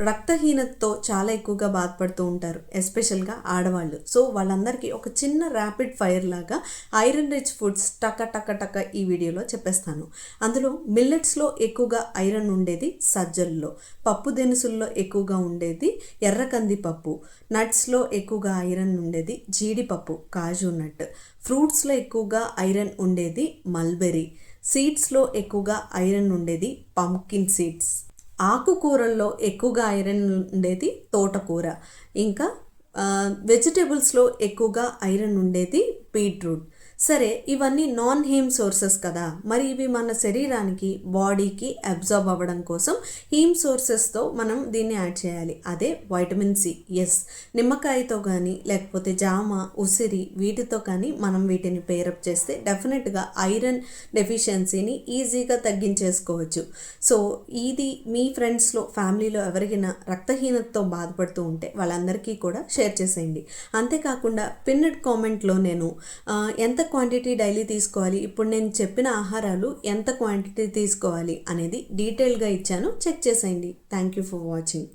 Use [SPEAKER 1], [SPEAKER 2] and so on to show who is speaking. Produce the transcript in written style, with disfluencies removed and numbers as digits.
[SPEAKER 1] రక్తహీనతతో చాలా ఎక్కువగా బాధపడుతూ ఉంటారు, ఎస్పెషల్గా ఆడవాళ్ళు. సో వాళ్ళందరికీ ఒక చిన్న ర్యాపిడ్ ఫైర్ లాగా ఐరన్ రిచ్ ఫుడ్స్ టక టక టక ఈ వీడియోలో చెప్పేస్తాను. అందులో మిల్లెట్స్లో ఎక్కువగా ఐరన్ ఉండేది సజ్జల్లో, పప్పు దినుసుల్లో ఎక్కువగా ఉండేది ఎర్రకంది పప్పు, నట్స్లో ఎక్కువగా ఐరన్ ఉండేది జీడిపప్పు కాజు నట్, ఫ్రూట్స్లో ఎక్కువగా ఐరన్ ఉండేది మల్బెరీ, సీడ్స్లో ఎక్కువగా ఐరన్ ఉండేది పంకిన్ సీడ్స్, ఆకుకూరల్లో ఎక్కువగా ఐరన్ ఉండేది తోటకూర, ఇంకా వెజిటేబుల్స్లో ఎక్కువగా ఐరన్ ఉండేది బీట్రూట్. సరే, ఇవన్నీ నాన్ హీమ్ సోర్సెస్ కదా, మరి ఇవి మన శరీరానికి బాడీకి అబ్జార్బ్ అవ్వడం కోసం హీమ్ సోర్సెస్తో మనం దీన్ని యాడ్ చేయాలి. అదే వైటమిన్ సి. ఎస్, నిమ్మకాయతో కానీ లేకపోతే జామ, ఉసిరి వీటితో కానీ మనం వీటిని పేరప్ చేస్తే డెఫినెట్గా ఐరన్ డెఫిషియన్సీని ఈజీగా తగ్గించేసుకోవచ్చు. సో ఇది మీ ఫ్రెండ్స్లో ఫ్యామిలీలో ఎవరికైనా రక్తహీనతతో బాధపడుతూ ఉంటే వాళ్ళందరికీ కూడా షేర్ చేసేయండి. అంతేకాకుండా పిన్నెడ్ కామెంట్లో నేను ఎంత క్వాంటిటీ డైలీ తీసుకోవాలి, ఇప్పుడు నేను చెప్పిన ఆహారాలు ఎంత క్వాంటిటీ తీసుకోవాలి అనేది డీటెయిల్గా ఇచ్చాను, చెక్ చేసేయండి. Thank you for watching.